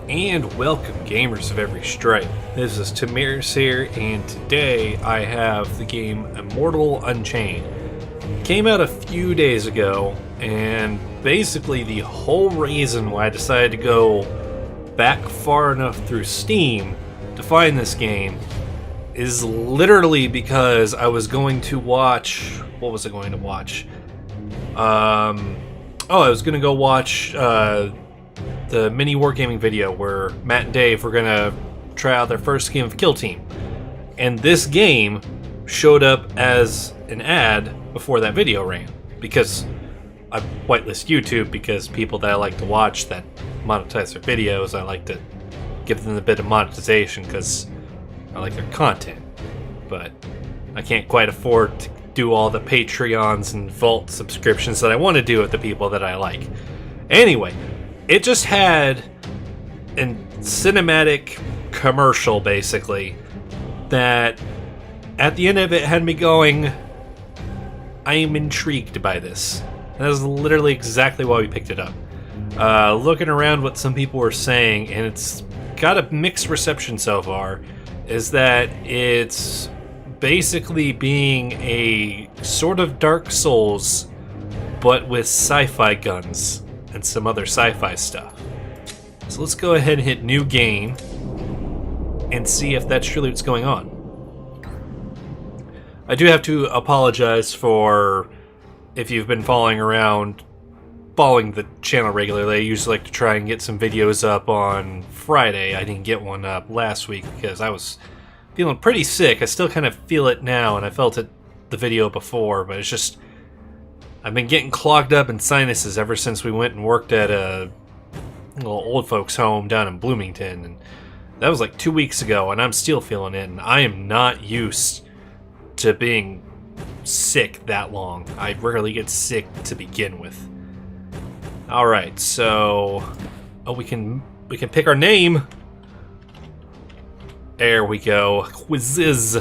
And welcome, gamers of every stripe. This is Temierus here, and today I have the game Immortal Unchained. Came out a few days ago, and basically the whole reason why I decided to go back far enough through Steam to find this game is literally because I was going to watch... What was I going to watch? I was going to go watch... the mini wargaming video where Matt and Dave were gonna try out their first game of Kill Team. And this game showed up as an ad before that video ran. Because I whitelist YouTube because people that I like to watch that monetize their videos, I like to give them a bit of monetization because I like their content. But I can't quite afford to do all the Patreons and Vault subscriptions that I want to do with the people that I like. Anyway, it just had a cinematic commercial, basically, that at the end of it had me going, I am intrigued by this. And that is literally exactly why we picked it up. Looking around what some people were saying, and it's got a mixed reception so far, is that it's basically being a sort of Dark Souls, but with sci-fi guns and some other sci-fi stuff. So let's go ahead and hit new game and see if that's truly what's going on. I do have to apologize for if you've been following the channel regularly. I usually like to try and get some videos up on Friday. I didn't get one up last week because I was feeling pretty sick. I still kind of feel it now, and I felt it the video before, but it's just I've been getting clogged up in sinuses ever since we went and worked at a little old folks home down in Bloomington, and that was like 2 weeks ago, and I'm still feeling it, and I am not used to being sick that long. I rarely get sick to begin with. Alright, so we can pick our name. There we go. Quizzes.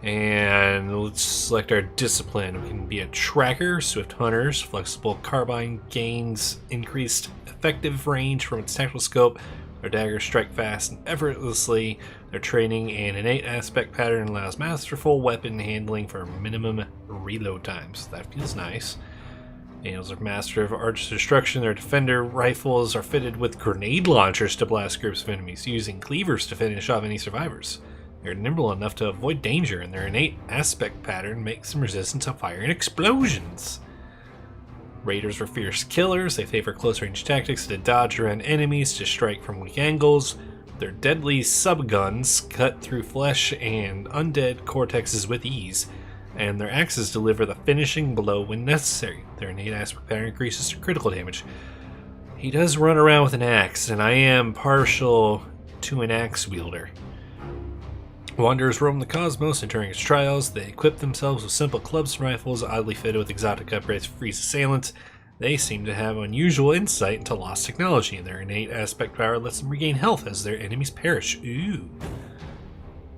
And let's select our discipline. We can be a tracker, swift hunters, flexible carbine gains increased effective range from its tactical scope. Their daggers strike fast and effortlessly. Their training and innate aspect pattern allows masterful weapon handling for minimum reload times. That feels nice. Daniels are master of arch destruction. Their defender rifles are fitted with grenade launchers to blast groups of enemies, using cleavers to finish off any survivors. They're nimble enough to avoid danger, and their innate aspect pattern makes them resistant to fire and explosions. Raiders are fierce killers. They favor close-range tactics to dodge around enemies to strike from weak angles. Their deadly subguns cut through flesh and undead cortexes with ease, and their axes deliver the finishing blow when necessary. Their innate aspect pattern increases to critical damage. He does run around with an axe, and I am partial to an axe wielder. Wanderers roam the cosmos, and during its trials, they equip themselves with simple clubs and rifles, oddly fitted with exotic upgrades for freeze assailants. They seem to have unusual insight into lost technology, and their innate aspect power lets them regain health as their enemies perish. Ooh.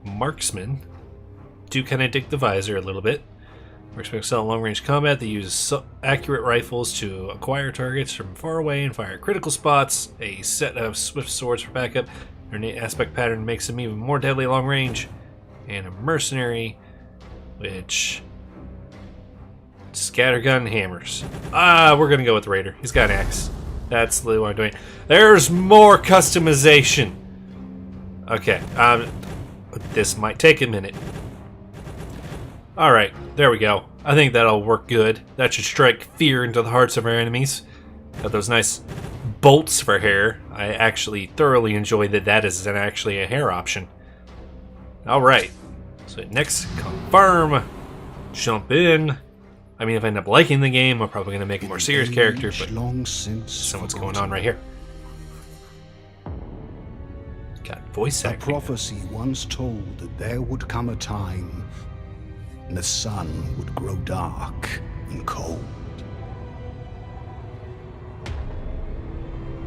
Marksmen do kind of dig the visor a little bit. Marksmen excel in long-range combat. They use accurate rifles to acquire targets from far away and fire at critical spots. A set of swift swords for backup. Their innate aspect pattern makes them even more deadly long range. And a mercenary, which... scattergun hammers. We're gonna go with the Raider. He's got an axe. That's literally what I'm doing. There's more customization! Okay, this might take a minute. Alright, there we go. I think that'll work good. That should strike fear into the hearts of our enemies. Got those nice bolts for hair. I actually thoroughly enjoy that is actually a hair option. Alright, so next, confirm, jump in. I mean, if I end up liking the game, I'm probably going to make a more serious character, but so what's going on right here? Got voice acting. A prophecy once told that there would come a time when the sun would grow dark and cold.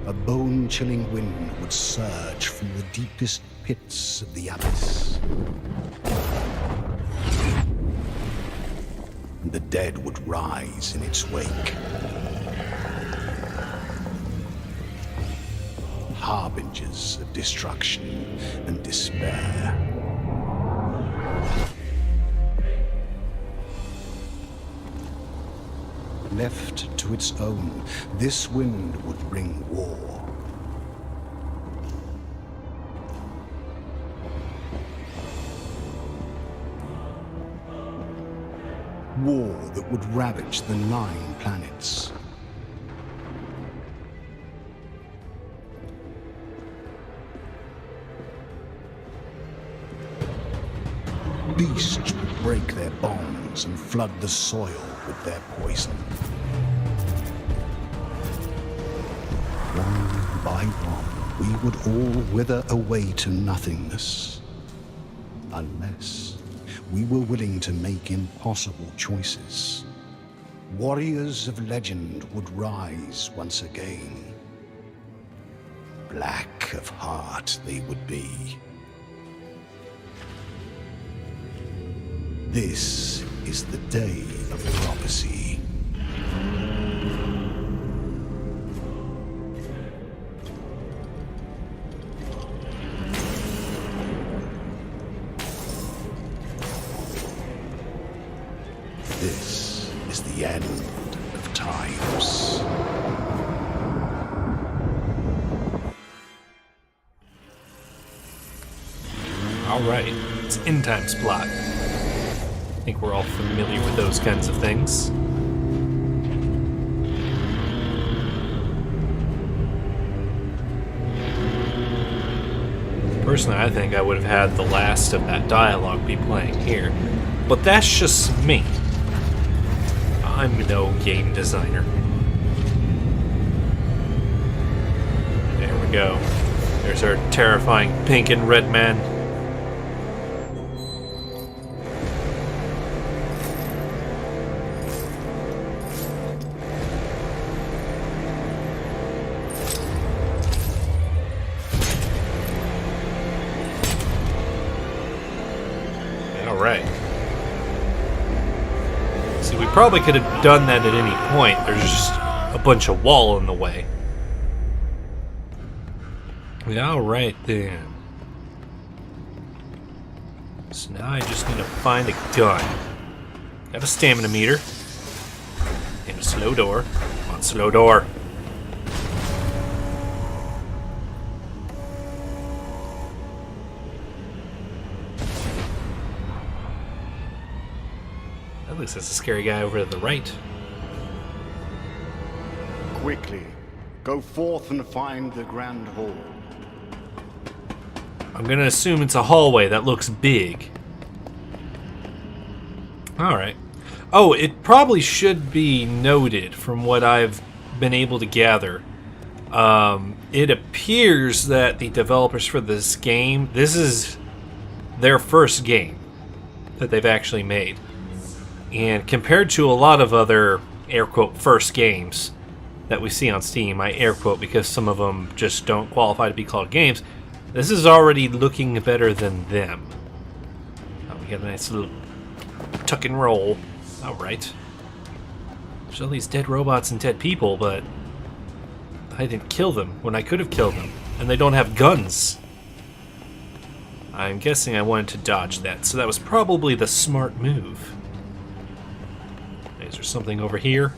A bone-chilling wind would surge from the deepest pits of the abyss. And the dead would rise in its wake. harbingers of destruction and despair. Left to its own, this wind would bring war. War that would ravage the 9 planets. Beasts would break their bonds and flood the soil with their poison. One by one, we would all wither away to nothingness, unless we were willing to make impossible choices. Warriors of legend would rise once again. Black of heart they would be. This is the day of prophecy. This is the end of times. All right, it's end times plot. I think we're all familiar with those kinds of things. Personally, I think I would have had the last of that dialogue be playing here. But that's just me. I'm no game designer. There we go. There's our terrifying pink and red man. Alright. See, we probably could have done that at any point. There's just a bunch of wall in the way. Alright then. So now I just need to find a gun. Got a stamina meter. And a slow door. Come on, slow door. That looks like a scary guy over to the right. Quickly, go forth and find the Grand Hall. I'm gonna assume it's a hallway that looks big. Alright. Oh, it probably should be noted from what I've been able to gather. It appears that the developers for this game, this is their first game that they've actually made. And compared to a lot of other, air quote, first games that we see on Steam, I air quote because some of them just don't qualify to be called games, this is already looking better than them. Oh, we got a nice little tuck and roll. Alright. There's all these dead robots and dead people, but I didn't kill them when I could have killed them. And they don't have guns. I'm guessing I wanted to dodge that, so that was probably the smart move. Is there something over here?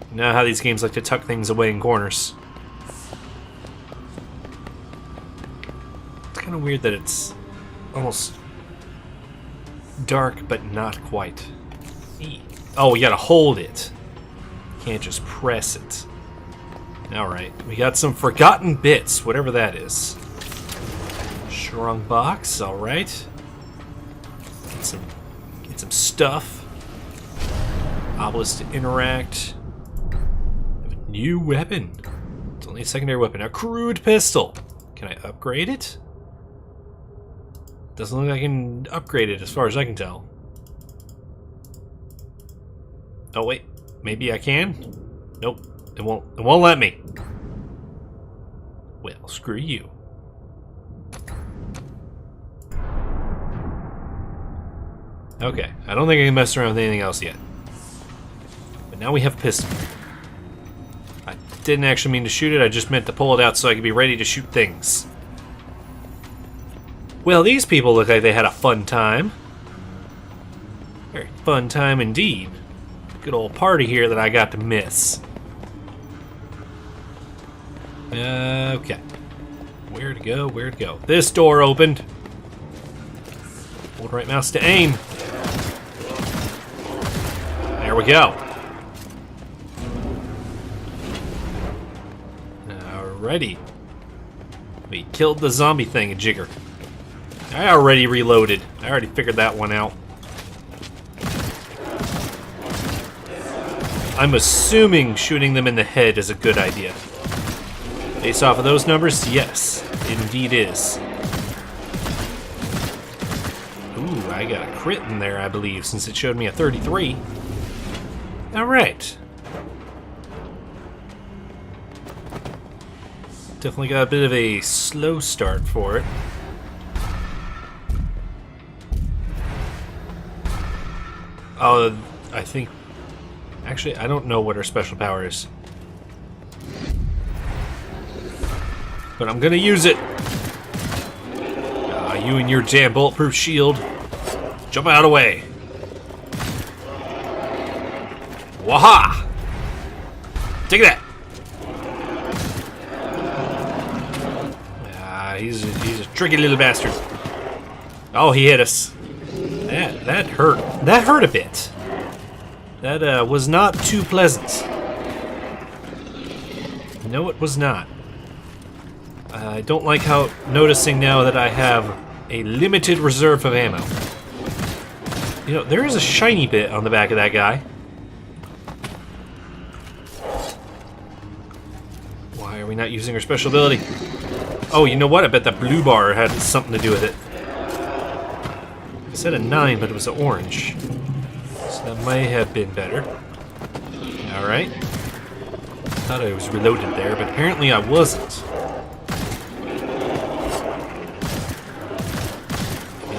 You know how these games like to tuck things away in corners. It's kind of weird that it's almost dark, but not quite. Oh, we gotta hold it. Can't just press it. Alright, we got some forgotten bits, whatever that is. Shrunk box, alright. Get some stuff. Obelisk to interact. Have a new weapon. It's only a secondary weapon. A crude pistol. Can I upgrade it? Doesn't look like I can upgrade it as far as I can tell. Oh wait, maybe I can? Nope, it won't let me. Well, screw you. Okay, I don't think I can mess around with anything else yet. But now we have a pistol. didn't actually mean to shoot it, I just meant to pull it out so I could be ready to shoot things. Well, these people look like they had a fun time. Very fun time indeed. Good old party here that I got to miss. Okay. Where to go? Where to go? This door opened. Hold right mouse to aim. There we go. Alrighty. We killed the zombie thing, a jigger. I already reloaded. I already figured that one out. I'm assuming shooting them in the head is a good idea. Based off of those numbers, yes, it indeed is. Ooh, I got a crit in there, I believe, since it showed me a 33. Alright. Definitely got a bit of a slow start for it. Oh, I think... Actually, I don't know what her special power is. But I'm gonna use it. You and your damn bulletproof shield. Jump out of the way. Waha! Take that! He's a tricky little bastard. Oh, he hit us. That hurt. That hurt a bit. That was not too pleasant. No, it was not. I don't like how noticing now that I have a limited reserve of ammo. You know, there is a shiny bit on the back of that guy. Why are we not using our special ability? Oh, you know what? I bet that blue bar had something to do with it. I said a 9, but it was an orange. So that may have been better. Alright. Thought I was reloaded there, but apparently I wasn't.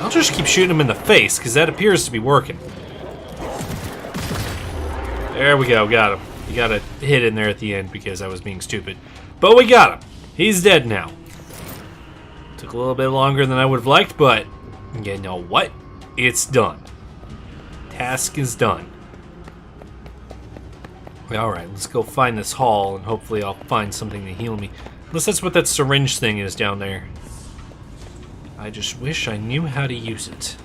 I'll just keep shooting him in the face, because that appears to be working. There we go, got him. You got a hit in there at the end because I was being stupid. But we got him. He's dead now. Took a little bit longer than I would have liked, but you know what? It's done. Task is done. Alright, let's go find this hall, and hopefully I'll find something to heal me. Unless that's what that syringe thing is down there. I just wish I knew how to use it.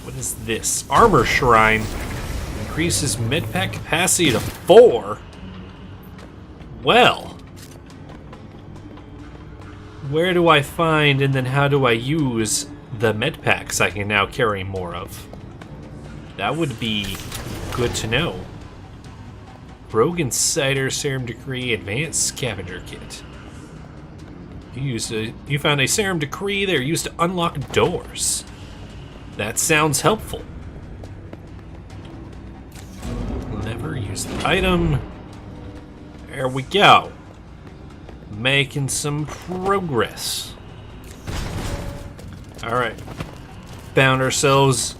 What is this? Armor Shrine. Increases medpack capacity to 4. Well. Where do I find and then how do I use the medpacks I can now carry more of? That would be good to know. Rogue Insider Serum Decree Advanced Scavenger Kit. You found a Serum Decree that are used to unlock doors. That sounds helpful. Never use the item. There we go. Making some progress. Alright. Found ourselves...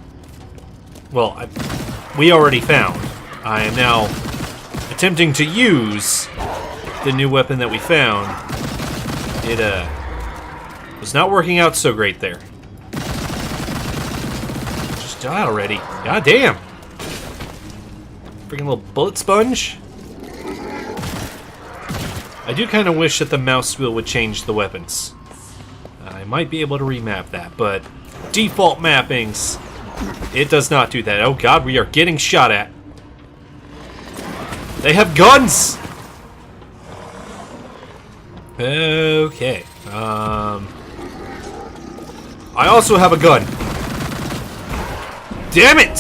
Well, we already found. I am now attempting to use the new weapon that we found. It was not working out so great there. Just die already. God damn. Freaking little bullet sponge. I do kind of wish that the mouse wheel would change the weapons. I might be able to remap that, but default mappings, it does not do that. Oh god, we are getting shot at. They have guns! Okay. I also have a gun. Damn it!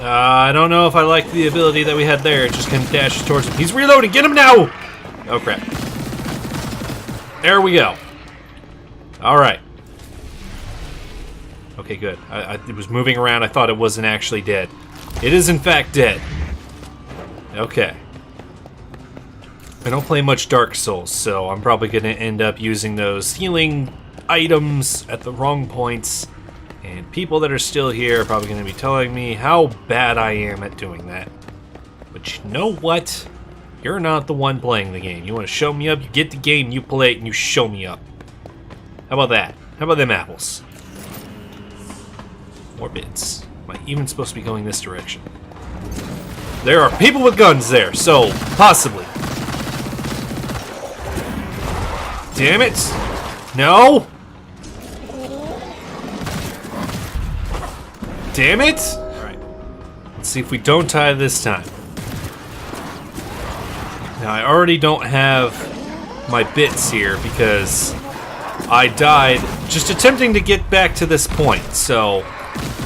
I don't know if I like the ability that we had there. It just kind of dashes towards him. He's reloading! Get him now! Oh, crap. There we go. Alright. Okay, good. It was moving around. I thought it wasn't actually dead. It is, in fact, dead. Okay. I don't play much Dark Souls, so I'm probably going to end up using those healing items at the wrong points. And people that are still here are probably going to be telling me how bad I am at doing that. But you know what? You're not the one playing the game. You want to show me up, you get the game, you play it, and you show me up. How about that? How about them apples? More bits. Am I even supposed to be going this direction? There are people with guns there, so possibly. Damn it! No! Damn it! Alright. Let's see if we don't tie this time. Now, I already don't have my bits here because I died just attempting to get back to this point. So,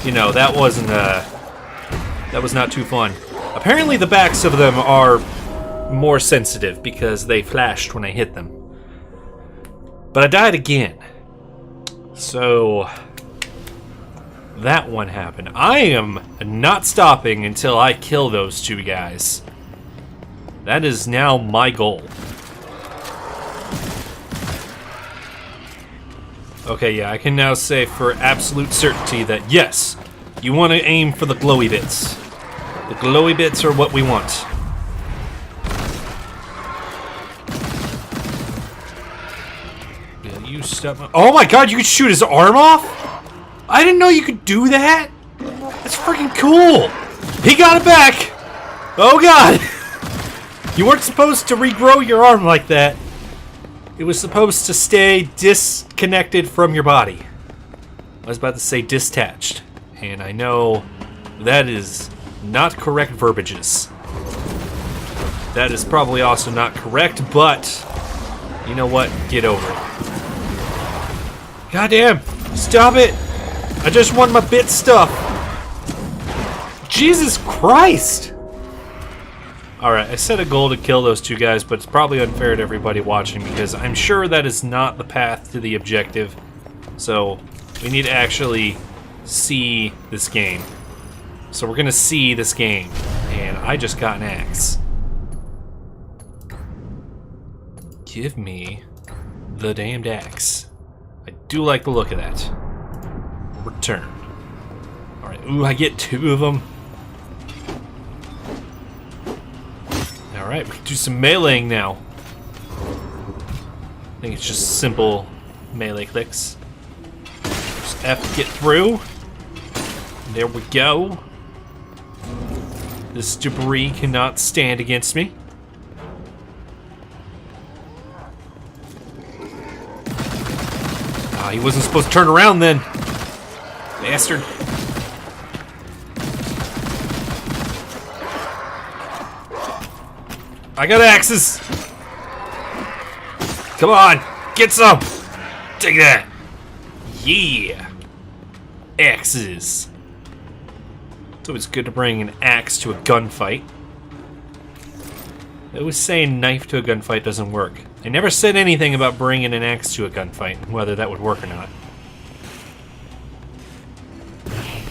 you know, that was not too fun. Apparently the backs of them are more sensitive because they flashed when I hit them. But I died again. So that one happened. I am not stopping until I kill those two guys. That is now my goal. Okay, yeah, I can now say for absolute certainty that yes, you want to aim for the glowy bits. The glowy bits are what we want. Yeah, you stop. Oh my god, you could shoot his arm off? I didn't know you could do that. That's freaking cool. He got it back. Oh god. You weren't supposed to regrow your arm like that. It was supposed to stay disconnected from your body. I was about to say detached, and I know that is not correct verbiages. That is probably also not correct, but you know what? Get over it. Goddamn! Stop it! I just want my bit stuff. Jesus Christ! Alright, I set a goal to kill those two guys, but it's probably unfair to everybody watching because I'm sure that is not the path to the objective. So, we need to actually see this game. So we're gonna see this game. And I just got an axe. Give me the damned axe. I do like the look of that. Return. Alright, ooh, I get two of them. Alright, we can do some meleeing now. I think it's just simple melee clicks. Just F to get through. There we go. This debris cannot stand against me. Ah, he wasn't supposed to turn around then. Bastard. I got axes. Come on, get some. Take that. Yeah. Axes. It's always good to bring an axe to a gunfight. They always say knife to a gunfight doesn't work. They never said anything about bringing an axe to a gunfight, whether that would work or not.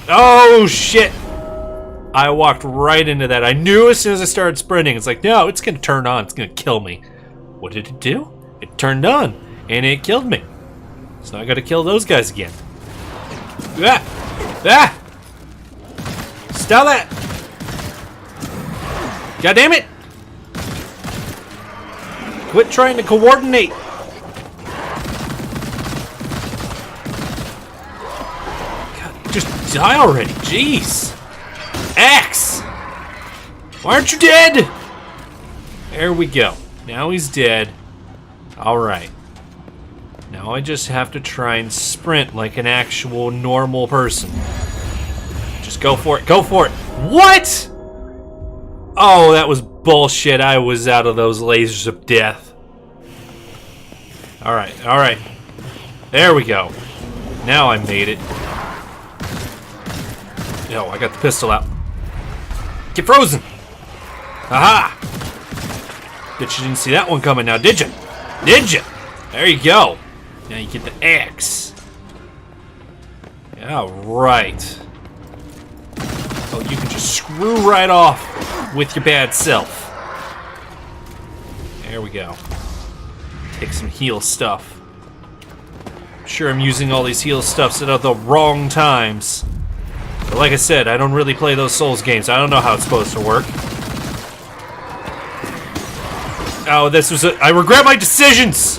Oh, shit! I walked right into that. I knew as soon as I started sprinting. It's like, no, it's going to turn on. It's going to kill me. What did it do? It turned on, and it killed me. So I got to kill those guys again. Ah! Ah! Stop that! God damn it! Quit trying to coordinate. God, just die already. Jeez. Axe! Why aren't you dead? There we go. Now he's dead. Alright. Now I just have to try and sprint like an actual normal person. Just go for it. Go for it. What? Oh, that was bullshit. I was out of those lasers of death. Alright, alright. There we go. Now I made it. No, I got the pistol out. Get frozen! Aha! Bet you didn't see that one coming now, did you? Did you? There you go. Now you get the axe. Alright. Oh, you can just screw right off with your bad self. There we go. Take some heal stuff. Sure, I'm using all these heal stuffs at the wrong times. But like I said, I don't really play those Souls games. I don't know how it's supposed to work. Oh, this was I regret my decisions!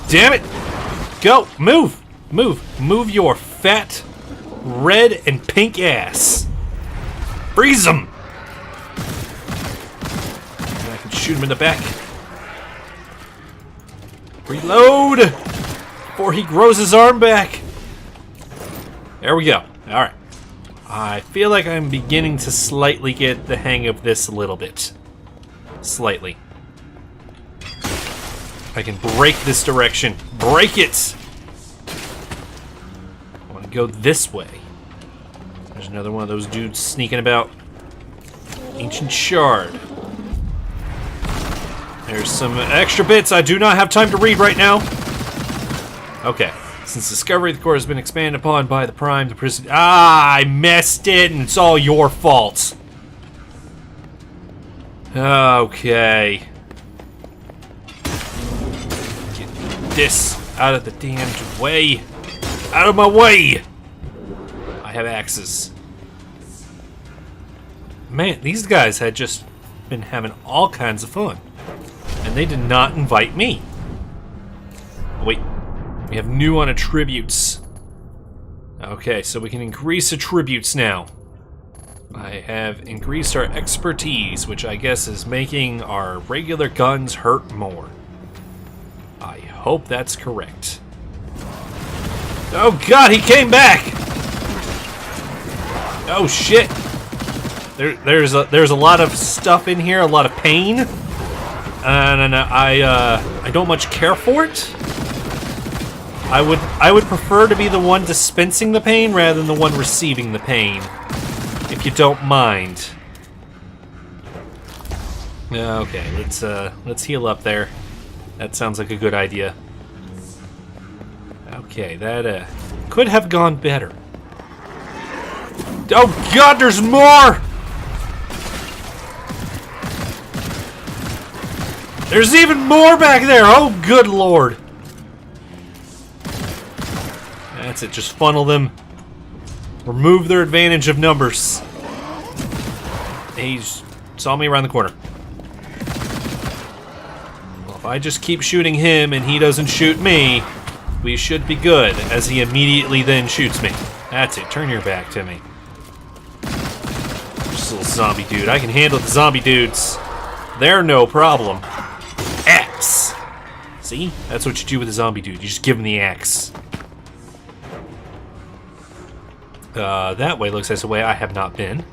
Damn it! Go! Move! Move! Move your fat, red, and pink ass! Freeze him! I can shoot him in the back. Reload! Before he grows his arm back! There we go. Alright. I feel like I'm beginning to slightly get the hang of this a little bit. Slightly. I can break this direction. Break it! I want to go this way. There's another one of those dudes sneaking about. Ancient Shard. There's some extra bits I do not have time to read right now. Okay. Since discovery, the core has been expanded upon by the Prime, the prison. Ah, I messed it, and it's all your fault. Okay. Get this out of the damned way. Out of my way! I have axes. Man, these guys had just been having all kinds of fun. And they did not invite me. Oh, wait. We have new on attributes. Okay, so we can increase attributes now. I have increased our expertise, which I guess is making our regular guns hurt more. I hope that's correct. Oh god, he came back! Oh shit! There's a lot of stuff in here, a lot of pain, and I don't much care for it. I would prefer to be the one dispensing the pain rather than the one receiving the pain, if you don't mind. Okay, let's heal up there. That sounds like a good idea. Okay, that could have gone better. Oh god, there's more! There's even more back there! Oh good lord! That's it, just funnel them. Remove their advantage of numbers. He saw me around the corner. Well, if I just keep shooting him and he doesn't shoot me, we should be good, as he immediately then shoots me. That's it, turn your back to me. Just a little zombie dude. I can handle the zombie dudes. They're no problem. Axe! See? That's what you do with a zombie dude. You just give him the axe. That way looks like a way I have not been.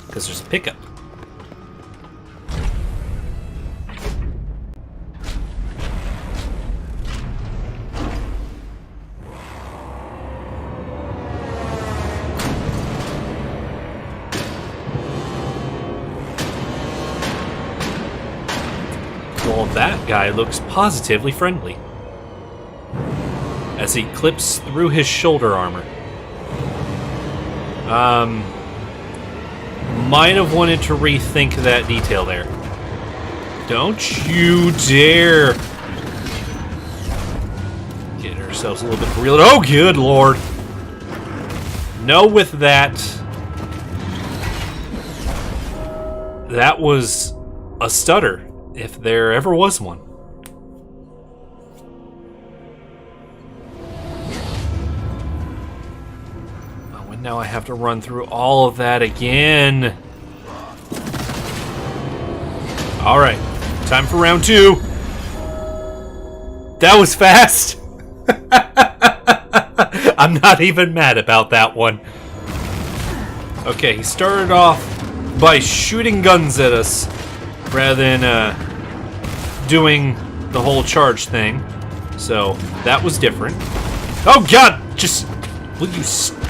Because there's a pickup. Well, that guy looks positively friendly. As he clips through his shoulder armor. Might have wanted to rethink that detail there. Don't you dare get ourselves a little bit real. Oh, good lord! No, with that. That was a stutter, if there ever was one. Now I have to run through all of that again. Alright, time for round 2. That was fast. I'm not even mad about that one. Okay, he started off by shooting guns at us rather than doing the whole charge thing. So that was different. Oh god, just... Will you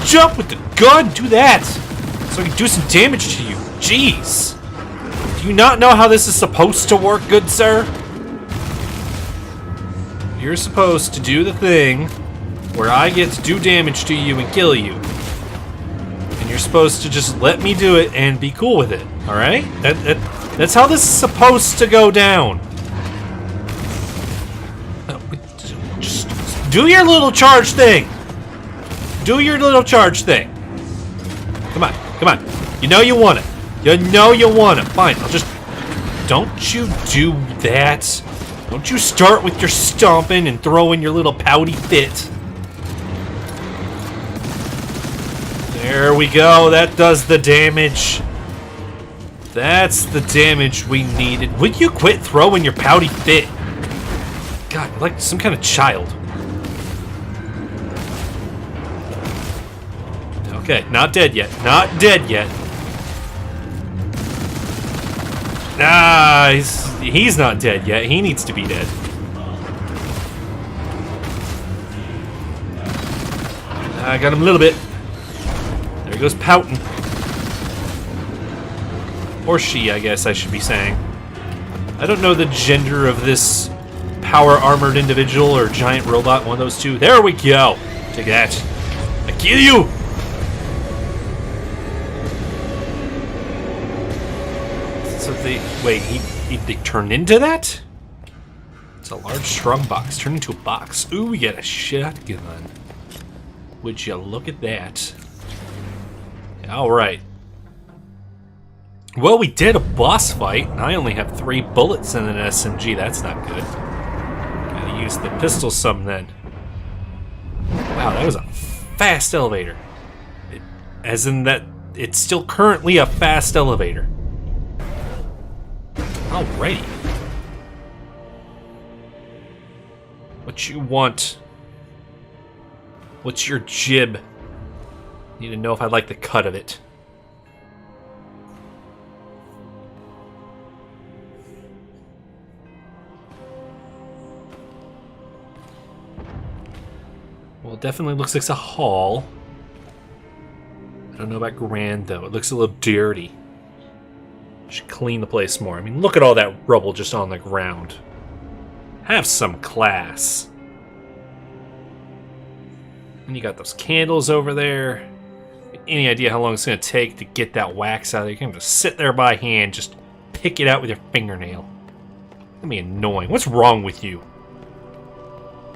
jump with the gun? Do that! So I can do some damage to you. Jeez. Do you not know how this is supposed to work, good sir? You're supposed to do the thing where I get to do damage to you and kill you. And you're supposed to just let me do it and be cool with it. Alright? That's how this is supposed to go down. Do your little charge thing! Do your little charge thing. Come on, come on. You know you want it. You know you want it. Fine, I'll just... Don't you do that. Don't you start with your stomping and throwing your little pouty fit. There we go. That does the damage. That's the damage we needed. Would you quit throwing your pouty fit? God, you're like some kind of child. Okay, not dead yet. Not dead yet. Ah, he's not dead yet. He needs to be dead. I got him a little bit. There he goes pouting. Or she, I guess I should be saying. I don't know the gender of this power-armored individual or giant robot, one of those two. There we go! Take that. I kill you! So wait, they turned into that? It's a large strong box, turned into a box. Ooh, we got a shotgun. Would you look at that? Alright. Well, we did a boss fight, and I only have 3 bullets in an SMG. That's not good. Gotta use the pistol some then. Wow, that was a fast elevator. As in that, it's still currently a fast elevator. Alrighty. What you want? What's your jib? Need to know if I like the cut of it. Well, it definitely looks like it's a hall. I don't know about grand, though. It looks a little dirty. Should clean the place more. I mean, look at all that rubble just on the ground. Have some class. And you got those candles over there. Any idea how long it's going to take to get that wax out of there? You're going to have to sit there by hand, just pick it out with your fingernail. It's going to be annoying. What's wrong with you?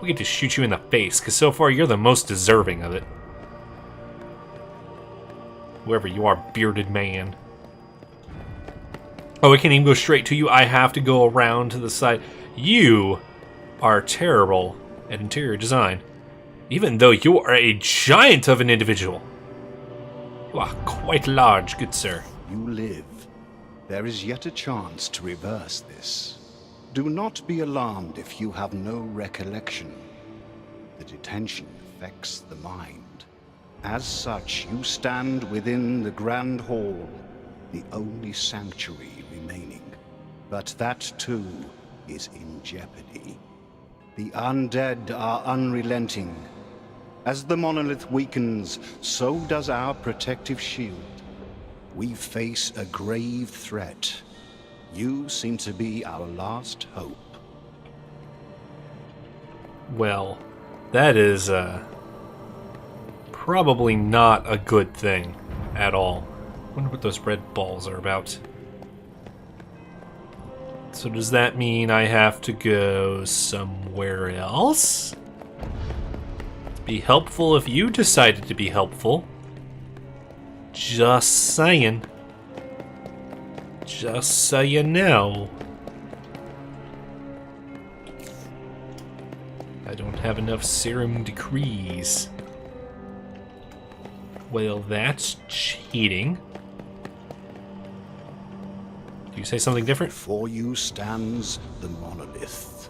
We get to shoot you in the face, because so far you're the most deserving of it. Whoever you are, bearded man. Oh, I can't even go straight to you. I have to go around to the side. You are terrible at interior design. Even though you are a giant of an individual. You are quite large, good sir. You live. There is yet a chance to reverse this. Do not be alarmed if you have no recollection. The detention affects the mind. As such, you stand within the Grand Hall, the only sanctuary remaining. But that, too, is in jeopardy. The undead are unrelenting. As the monolith weakens, so does our protective shield. We face a grave threat. You seem to be our last hope. Well, that is probably not a good thing at all. I wonder what those red balls are about. So does that mean I have to go somewhere else? It'd be helpful if you decided to be helpful. Just saying. Just so you know. I don't have enough serum decrees. Well, that's cheating. Do you say something different? Before you stands the monolith,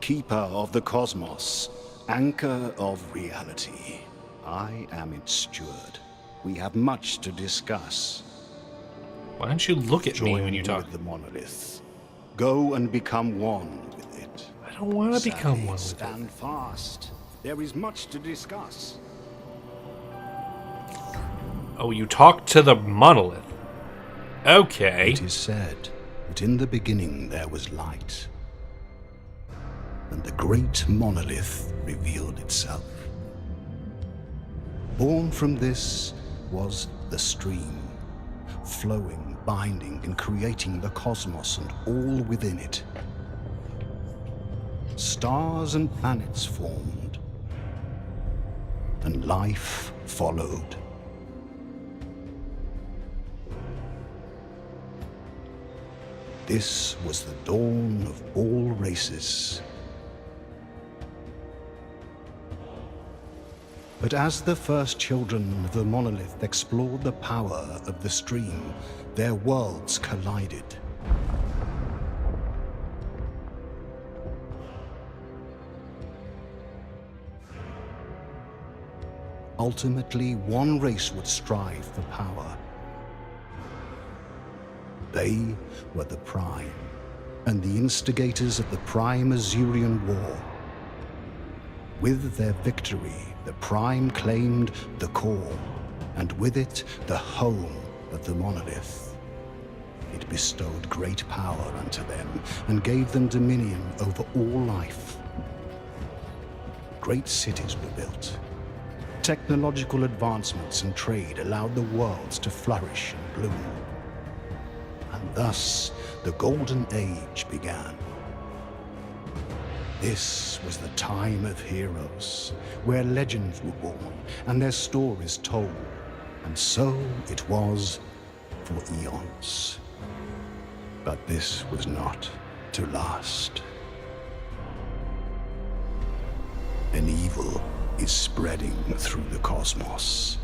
keeper of the cosmos, anchor of reality. I am its steward. We have much to discuss. Why don't you look at me when you talk? With the monolith. Go and become one with it. I don't want to become one with it. Stand fast. There is much to discuss. Oh, you talk to the monolith. Okay. It is said that in the beginning there was light, and the great monolith revealed itself. Born from this was the stream, flowing, binding, and creating the cosmos and all within it. Stars and planets formed, and life followed. This was the dawn of all races. But as the first children of the monolith explored the power of the stream, their worlds collided. Ultimately, one race would strive for power. They were the Prime, and the instigators of the Prime Azurian War. With their victory, the Prime claimed the core, and with it, the home of the monolith. It bestowed great power unto them, and gave them dominion over all life. Great cities were built. Technological advancements and trade allowed the worlds to flourish and bloom. And thus, the Golden Age began. This was the time of heroes, where legends were born and their stories told. And so it was for eons. But this was not to last. An evil is spreading through the cosmos.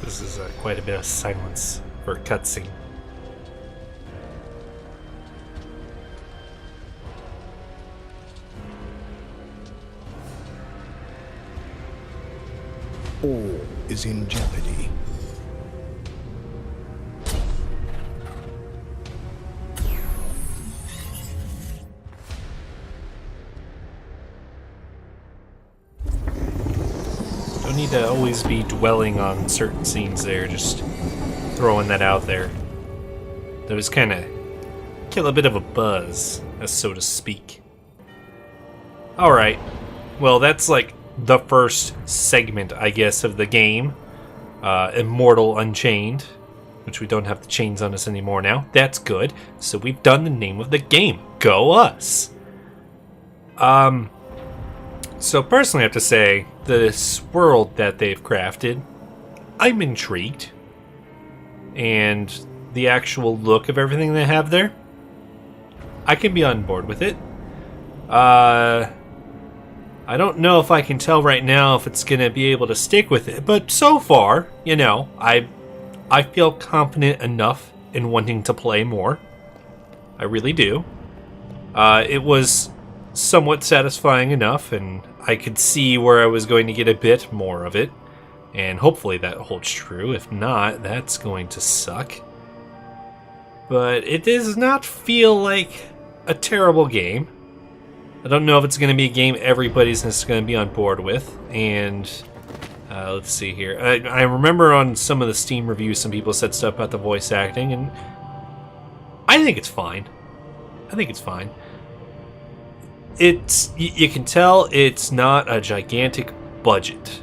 This is quite a bit of silence for a cutscene. All is in jeopardy. Don't need to always be dwelling on certain scenes there, just throwing that out there. Those kind of kill a bit of a buzz, so to speak. Alright, well that's like the first segment, I guess, of the game. Immortal, Unchained, which we don't have the chains on us anymore now. That's good. So we've done the name of the game. Go us! So personally I have to say, this world that they've crafted, I'm intrigued. And the actual look of everything they have there, I can be on board with it. I don't know if I can tell right now if it's going to be able to stick with it, but so far, you know, I feel confident enough in wanting to play more. I really do. It was somewhat satisfying enough, and I could see where I was going to get a bit more of it, and hopefully that holds true. If not, that's going to suck. But it does not feel like a terrible game. I don't know if it's going to be a game everybody's just going to be on board with, and let's see here. I remember on some of the Steam reviews, some people said stuff about the voice acting, and I think it's fine. I think it's fine. You can tell it's not a gigantic budget.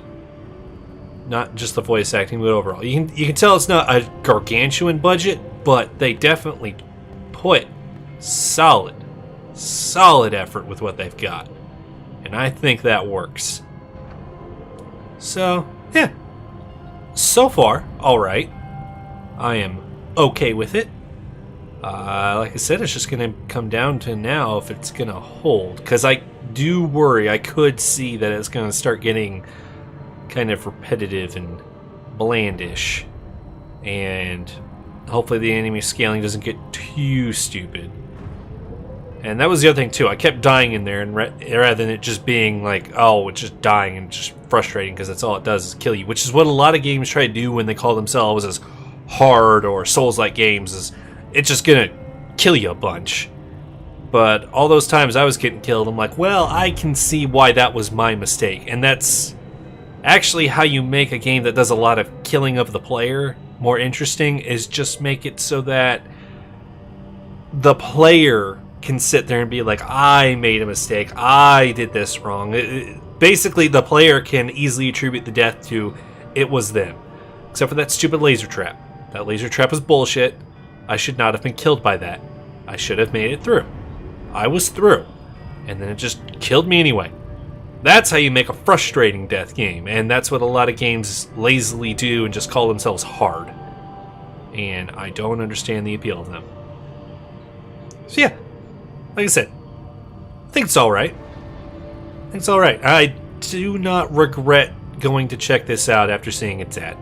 Not just the voice acting, but overall. You can tell it's not a gargantuan budget, but they definitely put solid effort with what they've got. And I think that works. So, yeah. So far, alright. I am okay with it. Like I said, it's just going to come down to now if it's going to hold. Because I do worry, I could see that it's going to start getting kind of repetitive and blandish. And hopefully the enemy scaling doesn't get too stupid. And that was the other thing too. I kept dying in there, and rather than it just being like, oh, it's just dying and just frustrating because that's all it does is kill you, which is what a lot of games try to do when they call themselves as hard or Souls-like games, is it's just gonna kill you a bunch. But all those times I was getting killed, I'm like, well, I can see why that was my mistake. And that's actually how you make a game that does a lot of killing of the player more interesting, is just make it so that the player can sit there and be like, I made a mistake, I did this wrong. Basically, the player can easily attribute the death to it was them. Except for that stupid laser trap. That laser trap was bullshit. I should not have been killed by that. I should have made it through. I was through. And then it just killed me anyway. That's how you make a frustrating death game. And that's what a lot of games lazily do and just call themselves hard. And I don't understand the appeal of them. So yeah, like I said, I think it's alright. I do not regret going to check this out after seeing its ad.